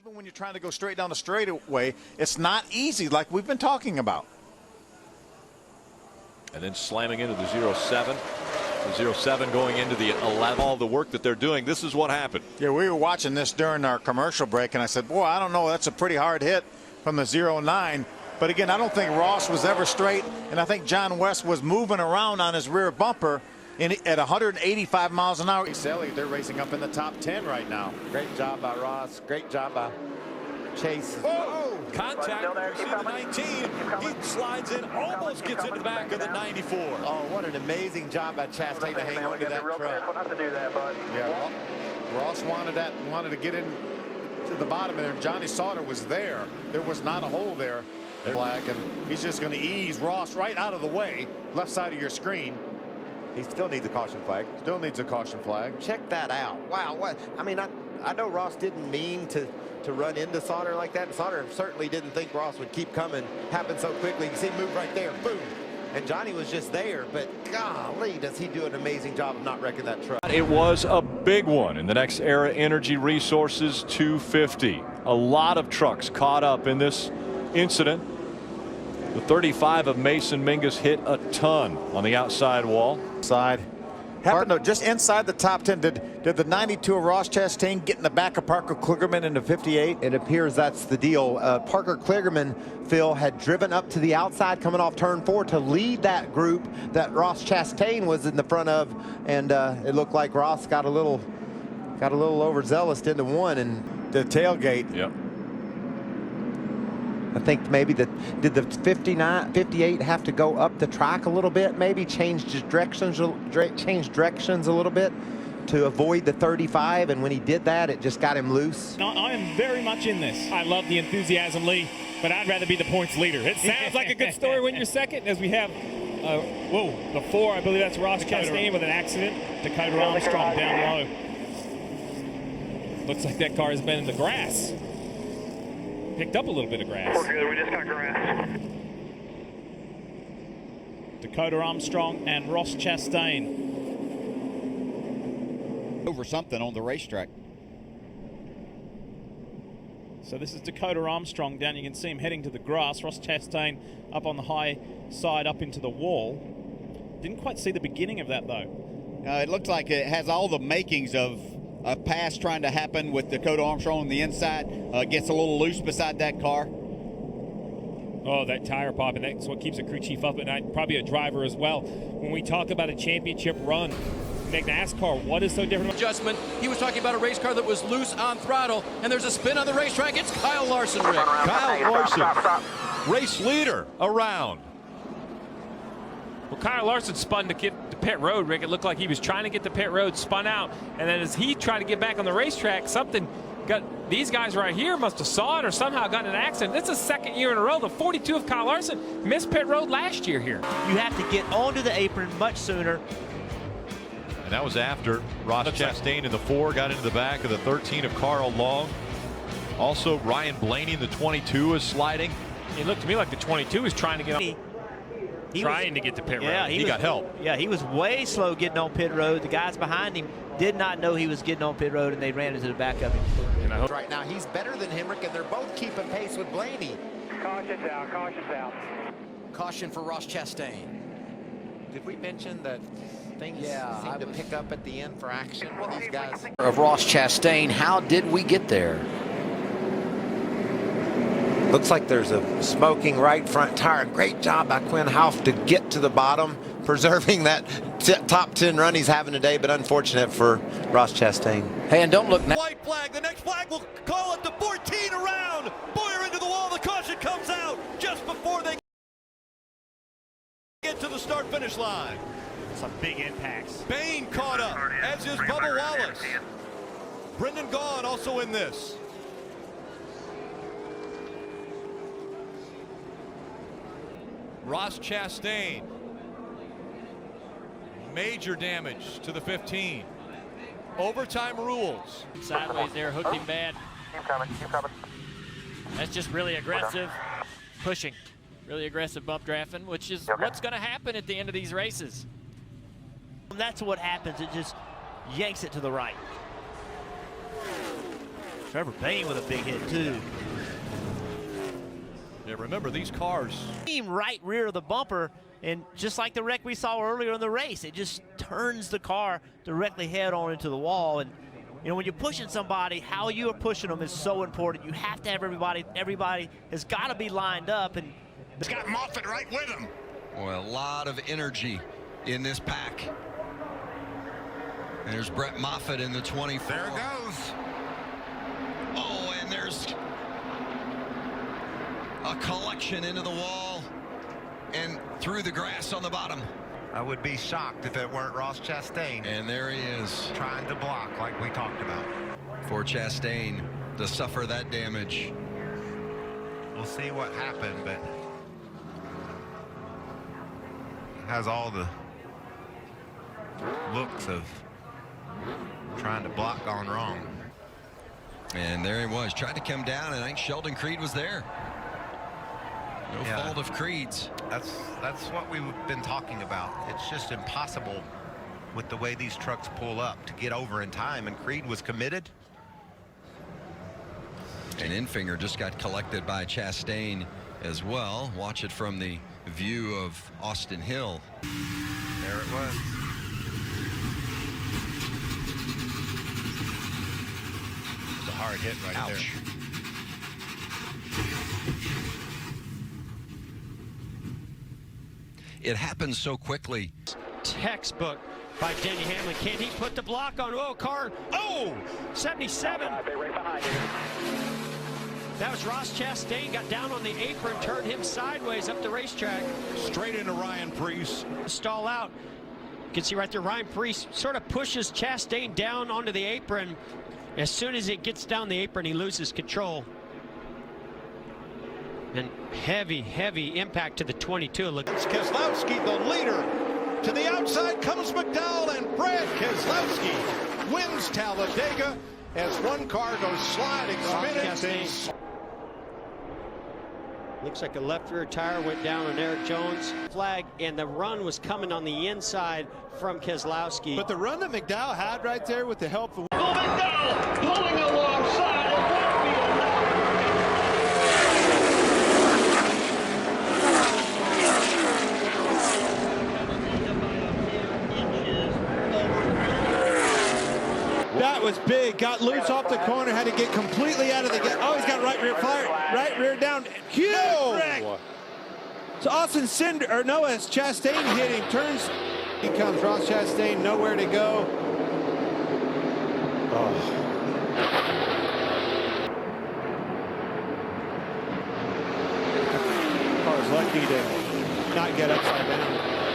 Even when you're trying to go straight down the straightaway, it's not easy like we've been talking about. And then slamming into the 0-7. The 0-7 going into the 11. All the work that they're doing, this is what happened. Yeah, we were watching this during our commercial break, and I said, boy, I don't know, that's a pretty hard hit from the 0-9. But again, I don't think Ross was ever straight, and I think John West was moving around on his rear bumper at 185 miles an hour. They're racing up in the top 10 right now. Great job by Ross. Great job by Chase. Oh, contact. You see the 19. He slides in, almost gets into the back of the 94. Oh, what an amazing job by Chastain to hang on to that truck. Yeah, Ross wanted to get in to the bottom there. Johnny Sauter was there. There was not a hole there. Flag, and he's just going to ease Ross right out of the way, left side of your screen. He still needs a caution flag. Still needs a caution flag. Check that out. Wow. What? I mean, I know Ross didn't mean to run into Sauter like that. Sauter certainly didn't think Ross would keep coming. Happened so quickly. You see him move right there. Boom. And Johnny was just there. But golly, does he do an amazing job of not wrecking that truck. It was a big one in the Next Era Energy Resources 250. A lot of trucks caught up in this incident. The 35 of Mason Mingus hit a ton on the outside wall. Side. Happened to just inside the top 10. Did the 92 of Ross Chastain get in the back of Parker Kligerman in the 58? It appears that's the deal. Parker Kligerman, Phil, had driven up to the outside coming off turn 4 to lead that group that Ross Chastain was in the front of, and it looked like Ross got a little overzealous into one and the tailgate. Yep. I think maybe did the 58 have to go up the track a little bit, maybe change directions a little bit to avoid the 35, and when he did that, it just got him loose. No, I am very much in this. I love the enthusiasm, Lee, but I'd rather be the points leader. It sounds like a good story when you're second, as we have, the 4, I believe that's Ross Chastain with an accident. Dakota Armstrong down low. Looks like that car has been in the grass. Picked up a little bit of grass. We just got grass. Dakota Armstrong and Ross Chastain. Over something on the racetrack. So this is Dakota Armstrong down. You can see him heading to the grass. Ross Chastain up on the high side up into the wall. Didn't quite see the beginning of that though. It looks like it has all the makings of a pass trying to happen with Dakota Armstrong on the inside. Gets a little loose beside that car. Oh, that tire pop, and that's what keeps a crew chief up at night. Probably a driver as well. When we talk about a championship run, NASCAR, what is so different? Adjustment. He was talking about a race car that was loose on throttle, and there's a spin on the racetrack. It's Kyle Larson, Rick. Kyle Larson, race leader around. Well, Kyle Larson spun to get to pit road, Rick. It looked like he was trying to get to pit road, spun out, and then as he tried to get back on the racetrack, something got these guys right here must have saw it or somehow got in an accident. This is the second year in a row. The 42 of Kyle Larson missed pit road last year here. You have to get onto the apron much sooner. And that was after Ross Chastain in the 4 got into the back of the 13 of Carl Long. Also, Ryan Blaney in the 22 is sliding. It looked to me like the 22 was trying to get on. Trying to get to pit road. Yeah, he got help. Yeah, he was way slow getting on pit road. The guys behind him did not know he was getting on pit road, and they ran into the back of him. Right now, he's better than Hemrick, and they're both keeping pace with Blaney. Caution's out, caution's out. Caution for Ross Chastain. Did we mention that things seem to pick up at the end for action with these guys? Of Ross Chastain, how did we get there? Looks like there's a smoking right front tire. Great job by Quinn Houff to get to the bottom, preserving that top 10 run he's having today, but unfortunate for Ross Chastain. Hey, and don't look now. White flag. The next flag will call it the 14 around. Boyer into the wall. The caution comes out just before they get to the start-finish line. Some big impacts. Bain caught up, as is Bubba Wallace. Brendan Gaughan also in this. Ross Chastain. Major damage to the 15. Overtime rules. Sideways there, hooked him bad. Keep coming, keep coming. That's just really aggressive pushing. Really aggressive bump drafting, which is what's going to happen at the end of these races. That's what happens. It just yanks it to the right. Trevor Bayne with a big hit, too. Yeah, remember, these cars. Right rear of the bumper, and just like the wreck we saw earlier in the race, it just turns the car directly head on into the wall. And you know, when you're pushing somebody, how you are pushing them is so important. You have to have everybody has got to be lined up. And he's got Moffitt right with him. Well, a lot of energy in this pack. There's Brett Moffitt in the 24. There it goes. Oh, and there's a collection into the wall and through the grass on the bottom. I would be shocked if it weren't Ross Chastain. And there he is. Trying to block like we talked about. For Chastain to suffer that damage. We'll see what happened, but has all the looks of trying to block gone wrong. And there he was, tried to come down, and I think Sheldon Creed was there. No fault of Creed's. That's what we've been talking about. It's just impossible with the way these trucks pull up to get over in time, and Creed was committed. And Infinger just got collected by Chastain as well. Watch it from the view of Austin Hill. There it was. It's a hard hit right there. It happens so quickly. Textbook by Denny Hamlin. Can he put the block on? Oh, car. Oh, 77. Right behind you. That was Ross Chastain. Got down on the apron, turned him sideways up the racetrack. Straight into Ryan Preece. Stall out. You can see right there, Ryan Preece sort of pushes Chastain down onto the apron. As soon as it gets down the apron, he loses control. And heavy, heavy impact to the 22. Look. It's Keselowski, the leader. To the outside comes McDowell, and Brad Keselowski wins Talladega as one car goes sliding, spinning. Looks like a left rear tire went down on Eric Jones. Flag, and the run was coming on the inside from Keselowski. But the run that McDowell had right there with the help of McDowell pulling alongside. that was big. Got loose off the corner, had to get completely out of the gate. Oh, he's got right rear fire, right rear down. Huge wreck. So Austin Cinder, or no, it's Chastain hitting, turns. He comes, Ross Chastain, nowhere to go. Oh. Car's lucky to not get upside down.